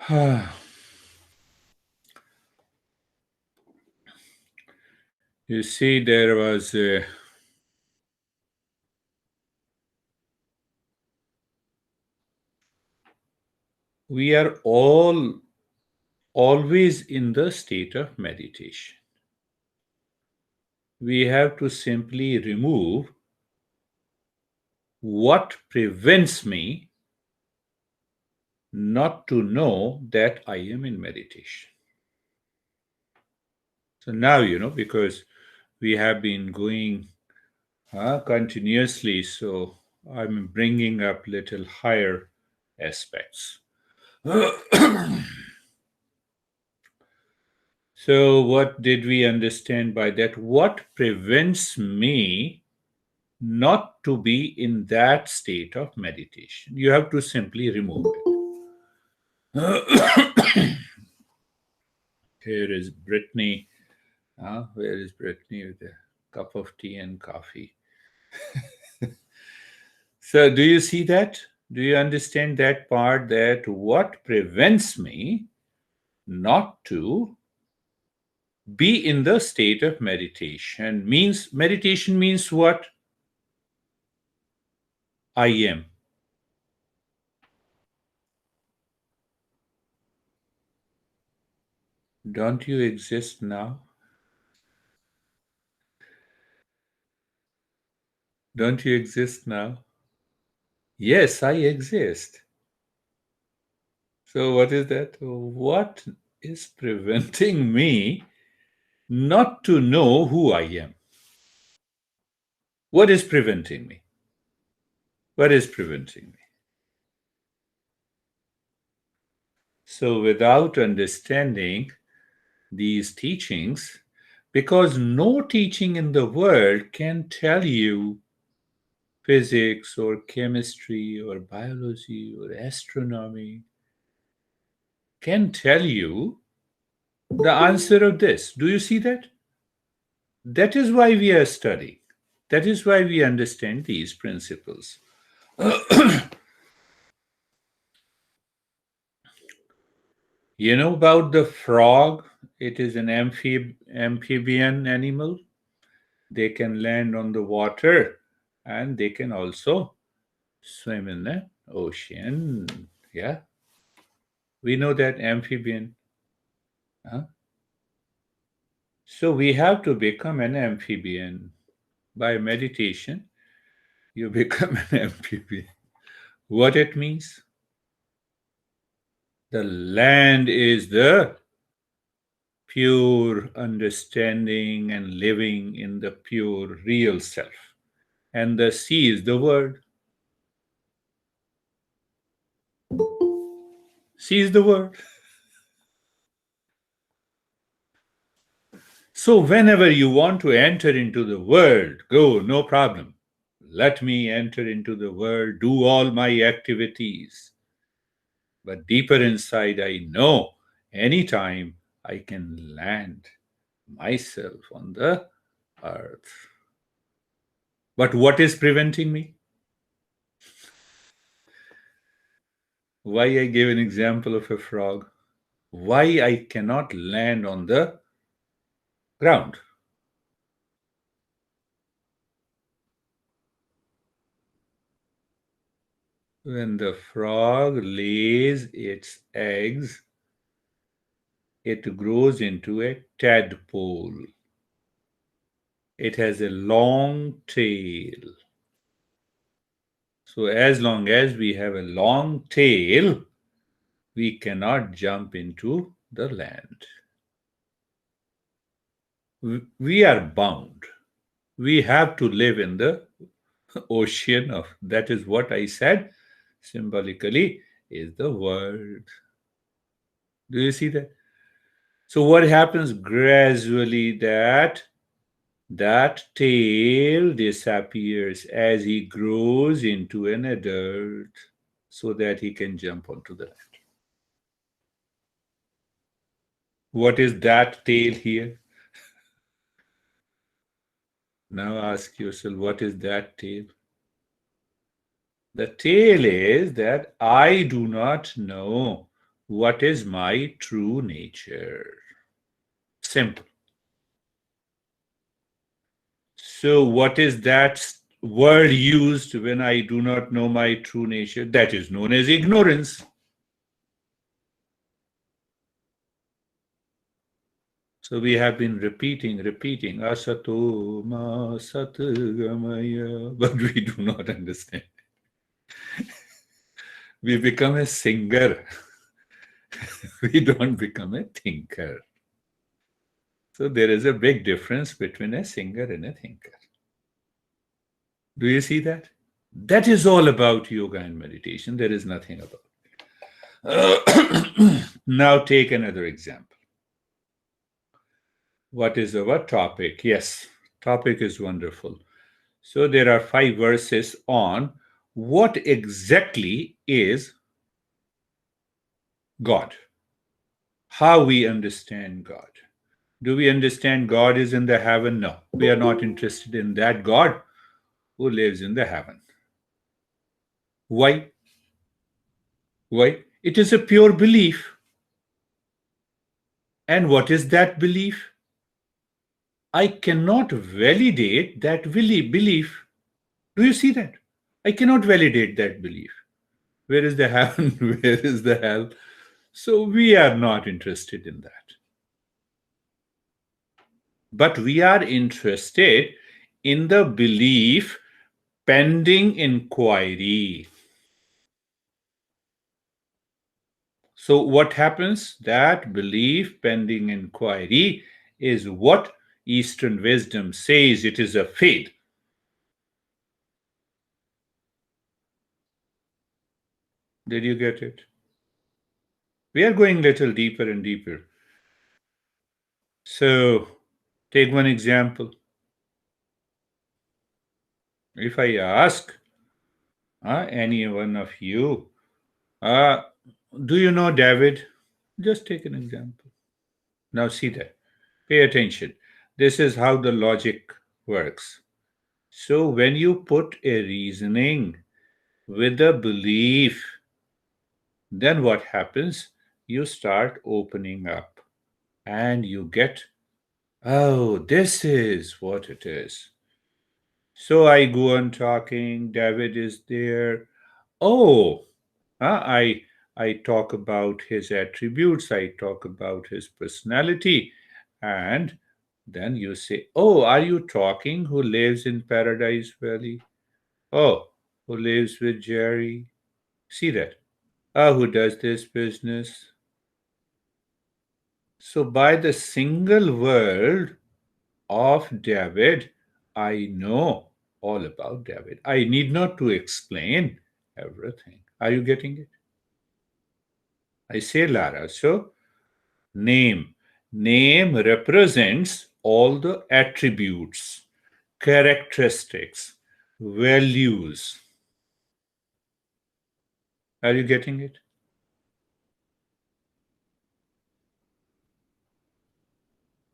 You see, there was we are all always in the state of meditation. We have to simply remove what prevents me not to know that I am in meditation. So now, because we have been going continuously, so I'm bringing up little higher aspects. So, what did we understand by that? What prevents me not to be in that state of meditation? You have to simply remove it. Here is Brittany. Where is Brittany with a cup of tea and coffee? So, do you see that? Do you understand that part, that what prevents me not to be in the state of meditation means what? I am. Don't you exist now? Don't you exist now? Yes, I exist. So, what is that? What is preventing me not to know who I am? What is preventing me? What is preventing me? So, without understanding these teachings, because no teaching in the world can tell you physics or chemistry or biology or astronomy, can tell you the answer of this. Do you see that? That is why we are studying. That is why we understand these principles. You know about the frog? It is an amphibian animal. They can land on the water and they can also swim in the ocean. Yeah, we know that amphibian. Huh? So we have to become an amphibian. By meditation, you become an amphibian. What it means? The land is the pure understanding and living in the pure real self. And the sea is the word. Sea is the word. So whenever you want to enter into the world, go, no problem. Let me enter into the world, do all my activities. But deeper inside, I know anytime I can land myself on the earth. But what is preventing me? Why I gave an example of a frog? Why I cannot land on the ground? When the frog lays its eggs, it grows into a tadpole. It has a long tail. So, as long as we have a long tail, we cannot jump into the land. We are bound. We have to live in the ocean of, that is what I said symbolically, is the world. Do you see that? So what happens gradually, that tail disappears as he grows into an adult so that he can jump onto the land. What is that tail here? Now ask yourself, what is that tail? The tail is that I do not know what is my true nature? Simple. So, what is that word used when I do not know my true nature? That is known as ignorance. So we have been repeating, asato ma satgamaya, but we do not understand. We become a singer. We don't become a thinker. So there is a big difference between a singer and a thinker. Do you see that? That is all about yoga and meditation. There is nothing about it. Now take another example. What is our topic? Yes, topic is wonderful. So there are 5 verses on what exactly is God, how we understand God. Do we understand God is in the heaven? No, we are not interested in that God who lives in the heaven. Why? Why? It is a pure belief. And what is that belief? I cannot validate that belief. Do you see that? I cannot validate that belief. Where is the heaven? Where is the hell? So we are not interested in that. But we are interested in the belief pending inquiry. So what happens? That belief pending inquiry is what Eastern wisdom says it is a faith. Did you get it? We are going a little deeper and deeper. So take one example. If I ask any one of you, uh, do you know David? Just take an example. Now see that. Pay attention. This is how the logic works. So when you put a reasoning with a belief, then what happens? You start opening up and you get, oh, this is what it is. So I go on talking, David is there. Oh, I talk about his attributes, I talk about his personality, and then you say, oh, are you talking who lives in Paradise Valley? Oh, who lives with Jerry? See that? Who does this business? So by the single word of David, I know all about David. I need not to explain everything. Are you getting it? I say Lara. So name. Name represents all the attributes, characteristics, values. Are you getting it?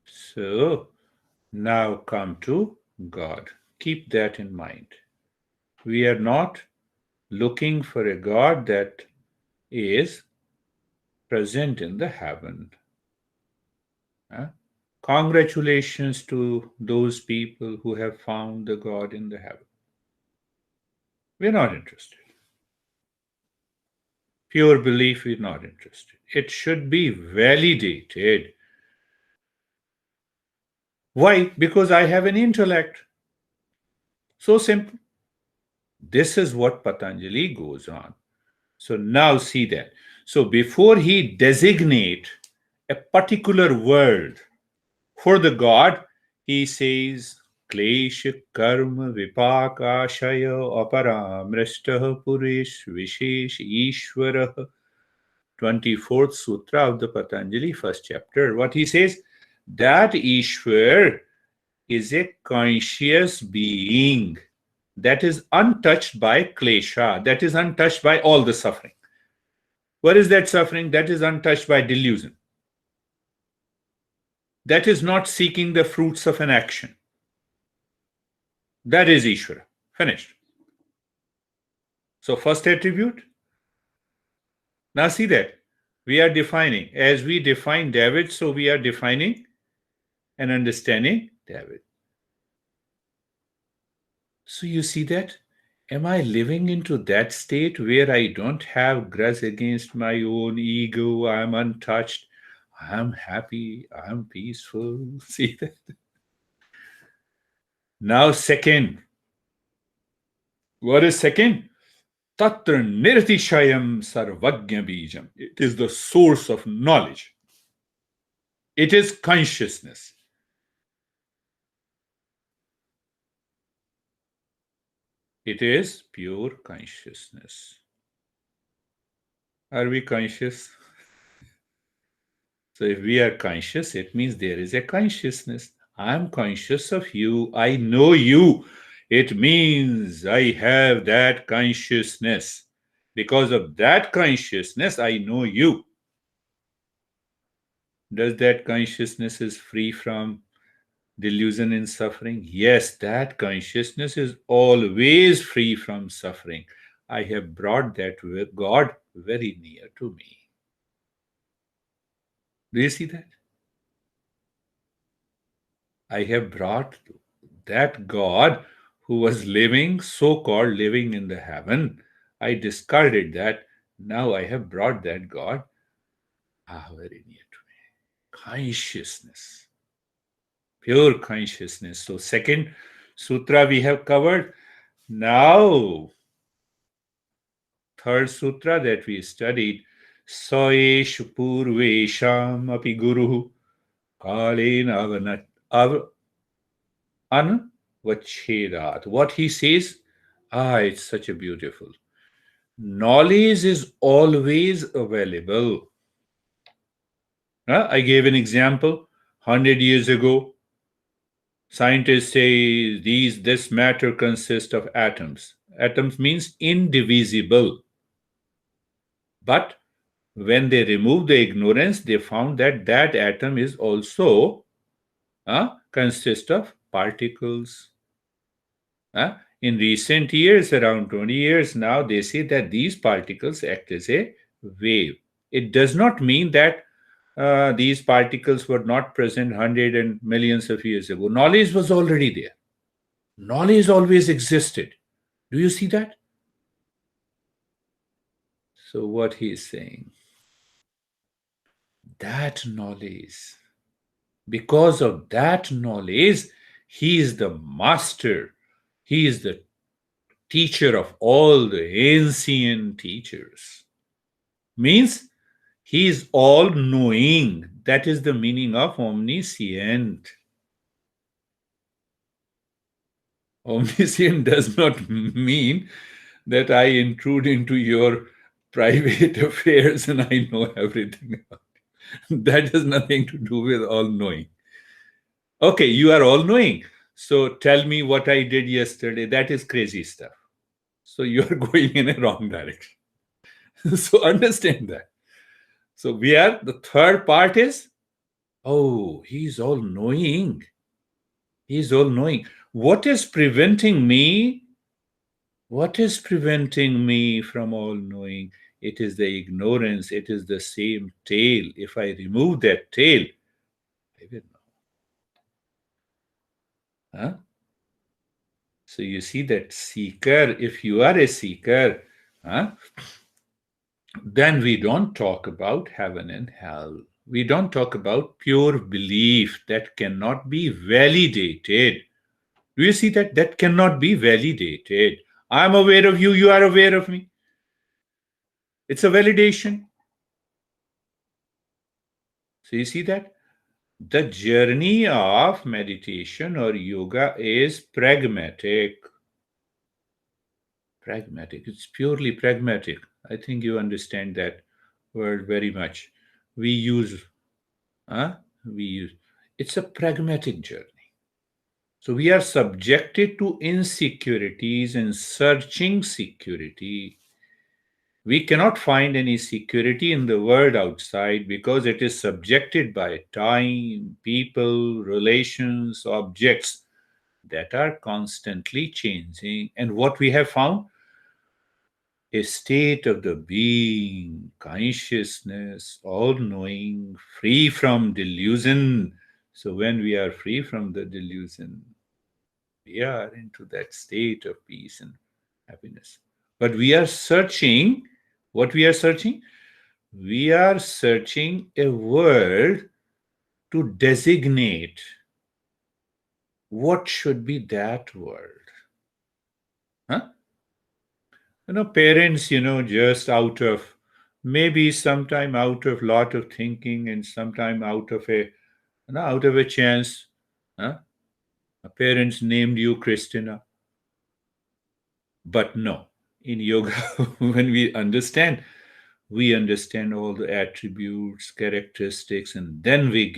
So now come to God. Keep that in mind. We are not looking for a God that is present in the heaven. Huh? Congratulations to those people who have found the God in the heaven. We're not interested. Pure belief, we're not interested. It should be validated. Why? Because I have an intellect. So simple. This is what Patanjali goes on. So now see that. So before he designate a particular word for the God, he says Klesha Karma Vipakashaya Aparamrishtaha Purish Vishesh Ishwarah, 24th Sutra of the Patanjali, first chapter. What he says, that Ishwar is a conscious being that is untouched by klesha, that is untouched by all the suffering. What is that suffering? That is untouched by delusion. That is not seeking the fruits of an action. That is Ishvara. Finished. So first attribute. Now see that. We are defining. As we define David, so we are defining and understanding David. So you see that? Am I living into that state where I don't have grudge against my own ego? I'm untouched. I'm happy. I'm peaceful. See that? Now, second. What is second? Tatra nirtishayam sarvagya bijam. It is the source of knowledge. It is consciousness. It is pure consciousness. Are we conscious? So if we are conscious, it means there is a consciousness. I'm conscious of you. I know you. It means I have that consciousness. Because of that consciousness, I know you. Does that consciousness is free from delusion and suffering? Yes, that consciousness is always free from suffering. I have brought that God very near to me. Do you see that? I have brought that God who was living, so called living in the heaven. I discarded that. Now I have brought that God very near to me. Consciousness, pure consciousness. So, second sutra we have covered. Now, third sutra that we studied, Saeshu Purvesham Api Guru Kalena Anvachedat. What he says, it's such a beautiful. Knowledge is always available. I gave an example. 100 years ago, scientists say this matter consists of atoms. Atoms means indivisible. But when they removed the ignorance, they found that that atom is also consists of particles. In recent years, around 20 years now, they say that these particles act as a wave. It does not mean that these particles were not present hundred and millions of years ago. Knowledge was already there. Knowledge always existed. Do you see that? So, what he is saying, that knowledge, because of that knowledge, he is the master. He is the teacher of all the ancient teachers. Means he is all knowing. That is the meaning of omniscient. Omniscient does not mean that I intrude into your private affairs and I know everything. That has nothing to do with all knowing. Okay, you are all knowing. So tell me what I did yesterday. That is crazy stuff. So you are going in a wrong direction. So understand that. So we are, the third part is, he's all knowing. He's all knowing. What is preventing me? What is preventing me from all knowing? It is the ignorance. It is the same tail. If I remove that tail, I will know. Huh? So you see that seeker, if you are a seeker, then we don't talk about heaven and hell. We don't talk about pure belief that cannot be validated. Do you see that? That cannot be validated. I'm aware of you, you are aware of me. It's a validation. So you see that? The journey of meditation or yoga is pragmatic. Pragmatic. It's purely pragmatic. I think you understand that word very much. We use, huh? We use. It's a pragmatic journey. So we are subjected to insecurities and searching security. We cannot find any security in the world outside because it is subjected by time, people, relations, objects that are constantly changing. And what we have found, a state of the being, consciousness, all knowing, free from delusion. So, when we are free from the delusion, we are into that state of peace and happiness. But we are searching, what we are searching? We are searching a word to designate what should be that word. Huh? Parents, just out of maybe sometime out of lot of thinking and sometime out of a chance, huh? Parents named you Christina. But no, in yoga, when we understand all the attributes, characteristics, and then we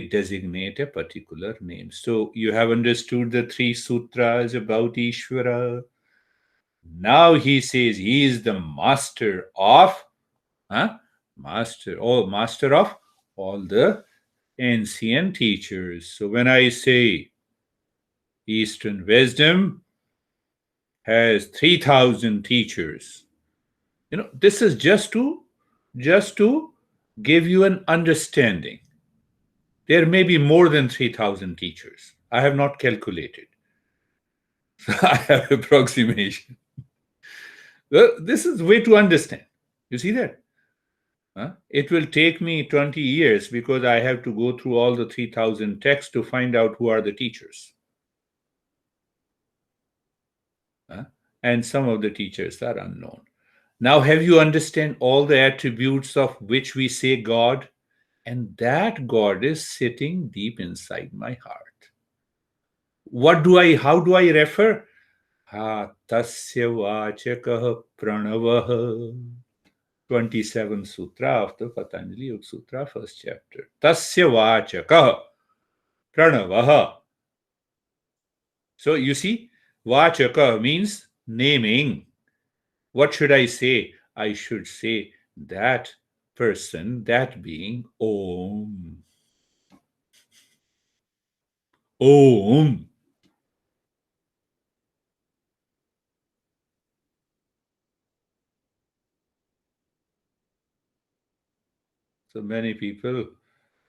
designate a particular name. So you have understood the three sutras about Ishvara. Now he says he is the huh? Master of all the ancient teachers. So when I say Eastern wisdom has 3,000 teachers, this is just to give you an understanding. There may be more than 3,000 teachers. I have not calculated. So I have approximation. Well, this is way to understand. You see that? It will take me 20 years because I have to go through all the 3,000 texts to find out who are the teachers. And some of the teachers are unknown. Now, have you understand all the attributes of which we say God? And that God is sitting deep inside my heart. How do I refer? Tasya vachakah pranavah. 27th Sutra of the Patanjali Yoga Sutra, first chapter. Tasya vachakah pranavah. So you see, vachaka means naming. What should I say? I should say that person, that being, Om. Om. So many people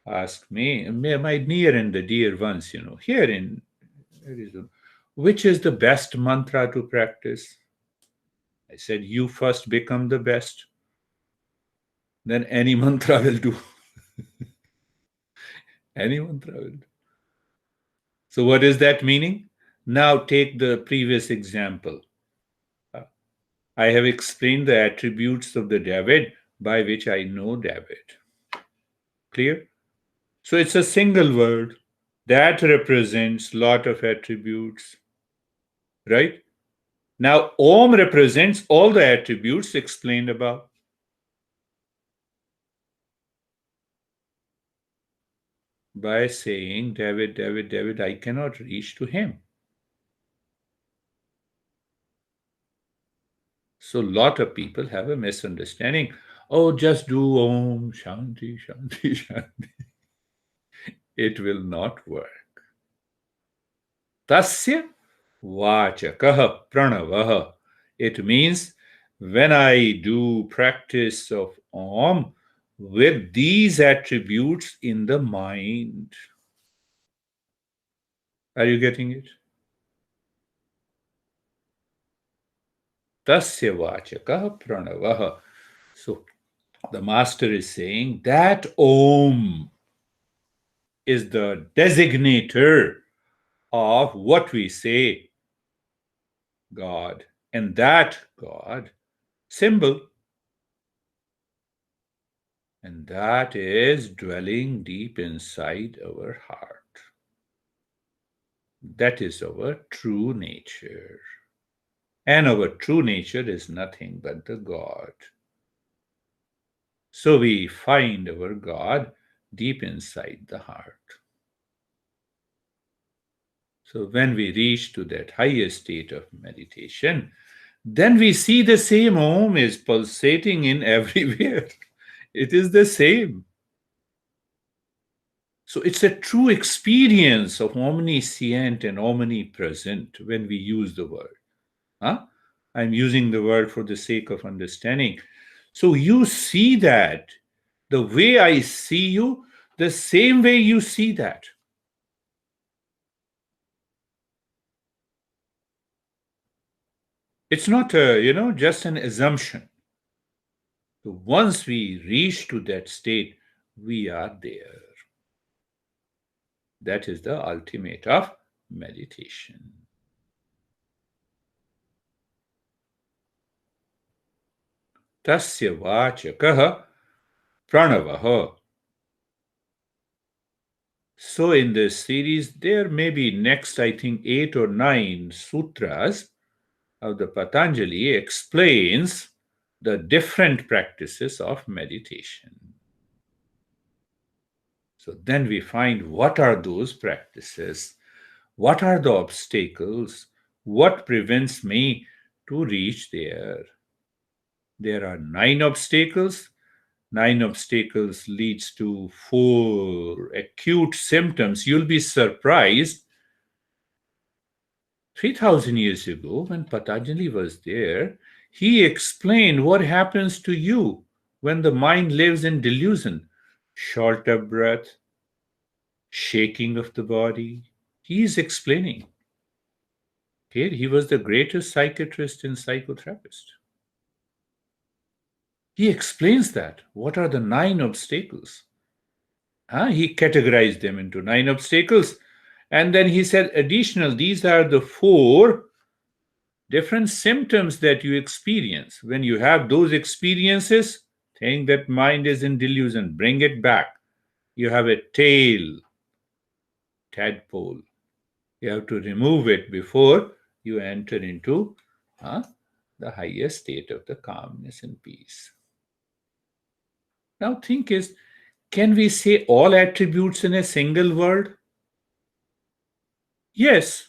ask me, my near and the dear ones, here in Arizona, which is the best mantra to practice? I said, you first become the best, then any mantra will do. Any mantra will do. So, what is that meaning? Now, take the previous example. I have explained the attributes of the David by which I know David. Clear? So, it's a single word that represents lot of attributes, right? Now, Om represents all the attributes explained above. By saying, David, David, David, I cannot reach to him. So, a lot of people have a misunderstanding. Oh, just do Om, Shanti, Shanti, Shanti. It will not work. Tasya vachakah pranavah. It means when I do practice of Om with these attributes in the mind. Are you getting it? Tasya vachakah pranavah. So the master is saying that Om is the designator of what we say, God, and that God symbol, and that is dwelling deep inside our heart. That is our true nature. And our true nature is nothing but the God. So we find our God deep inside the heart. So when we reach to that higher state of meditation, then we see the same Om is pulsating in everywhere. It is the same. So it's a true experience of omniscient and omnipresent when we use the word. Huh? I'm using the word for the sake of understanding. So you see that the way I see you, the same way you see that. It's not just an assumption. So once we reach to that state, we are there. That is the ultimate of meditation. Tasya vachakah pranavaha. So in this series, there may be next, I think, 8 or 9 sutras of the Patanjali explains the different practices of meditation. So then we find what are those practices? What are the obstacles? What prevents me to reach there? There are 9 obstacles. 9 obstacles leads to 4 acute symptoms. You'll be surprised. 3,000 years ago, when Patanjali was there, he explained what happens to you when the mind lives in delusion. Short of breath, shaking of the body. He is explaining. Here, he was the greatest psychiatrist and psychotherapist. He explains that. What are the 9 obstacles? He categorized them into 9 obstacles. And then he said, additional, these are the 4 different symptoms that you experience. When you have those experiences, think that mind is in delusion, bring it back. You have a tail, tadpole. You have to remove it before you enter into the highest state of the calmness and peace. Now, think is, can we say all attributes in a single word? Yes.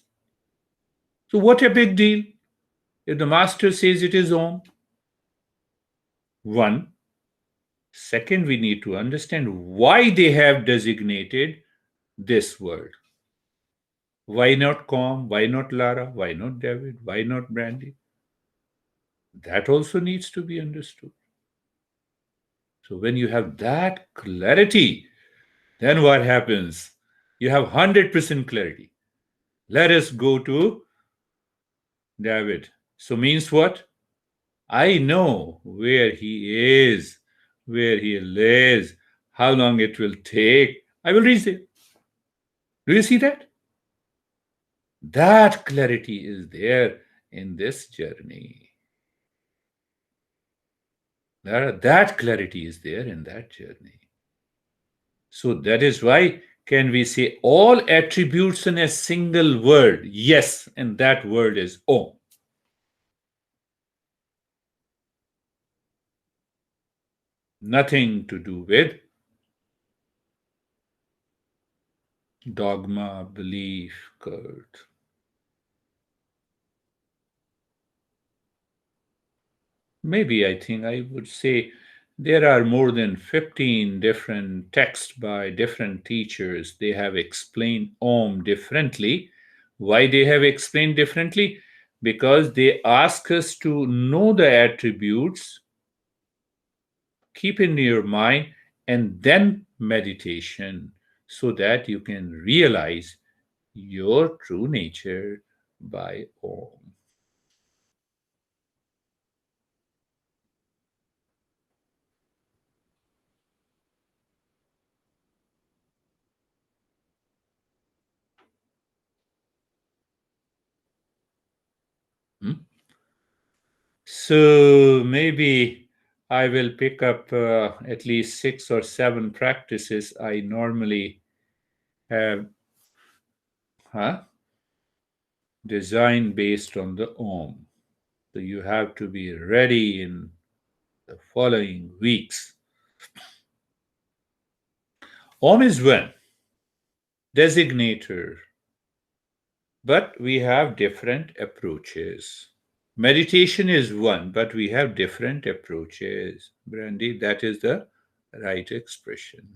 So, what a big deal if the master says it is Om? One. Second, we need to understand why they have designated this word. Why not Calm? Why not Lara? Why not David? Why not Brandy? That also needs to be understood. So, when you have that clarity, then what happens? You have 100% clarity. Let us go to David. So, means what? I know where he is, where he lives, how long it will take. I will reach there. Do you see that? That clarity is there in this journey. That clarity is there in that journey. So that is why can we say all attributes in a single word? Yes, and that word is Om. Nothing to do with dogma, belief, cult. Maybe I think I would say there are more than 15 different texts by different teachers. They have explained Om differently. Why they have explained differently? Because they ask us to know the attributes, keep in your mind, and then meditation so that you can realize your true nature by Om. Hmm? So maybe I will pick up at least 6 or 7 practices I normally have designed based on the Om. So you have to be ready in the following weeks. Om is one designator, but we have different approaches. Meditation is one, but we have different approaches. Brandy, that is the right expression.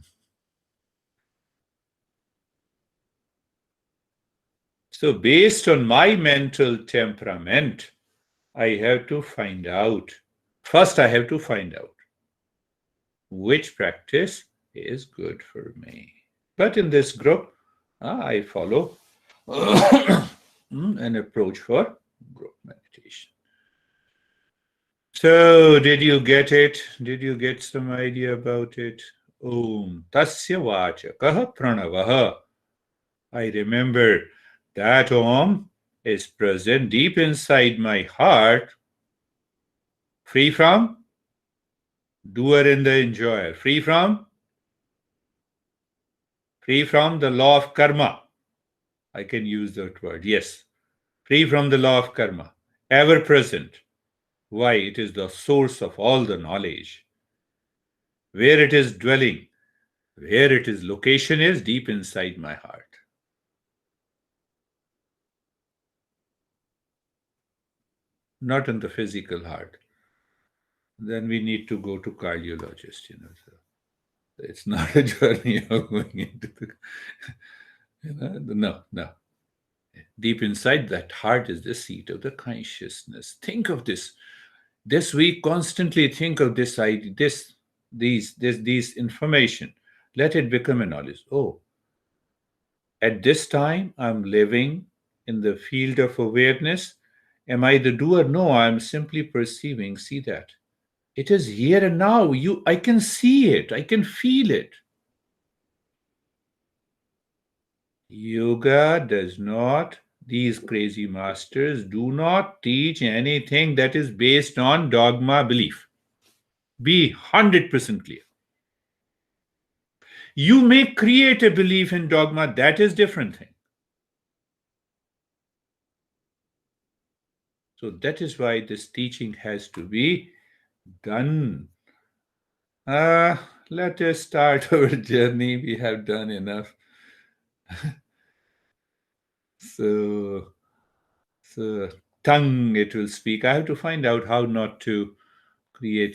So, based on my mental temperament, I have to find out. First, I have to find out which practice is good for me. But in this group, I follow an approach for group meditation. So, did you get it? Did you get some idea about it? Om tasya vachakah pranavaha. I remember that Om is present deep inside my heart, free from doer and the enjoyer, free from the law of karma. I can use that word, yes. Free from the law of karma, ever present. Why? It is the source of all the knowledge. Where it is dwelling, where its location is deep inside my heart. Not in the physical heart. Then we need to go to cardiologist. So it's not a journey of going into no. Deep inside that heart is the seat of the consciousness. Think of this. This week, constantly think of this idea, these information. Let it become a knowledge. Oh, at this time, I'm living in the field of awareness. Am I the doer? No, I'm simply perceiving. See that. It is here and now. I can see it. I can feel it. Yoga does not, these crazy masters do not teach anything that is based on dogma belief. Be 100% clear. You may create a belief in dogma, that is different thing. So that is why this teaching has to be done. Let us start our journey. We have done enough. So, so tongue it will speak. I have to find out how not to create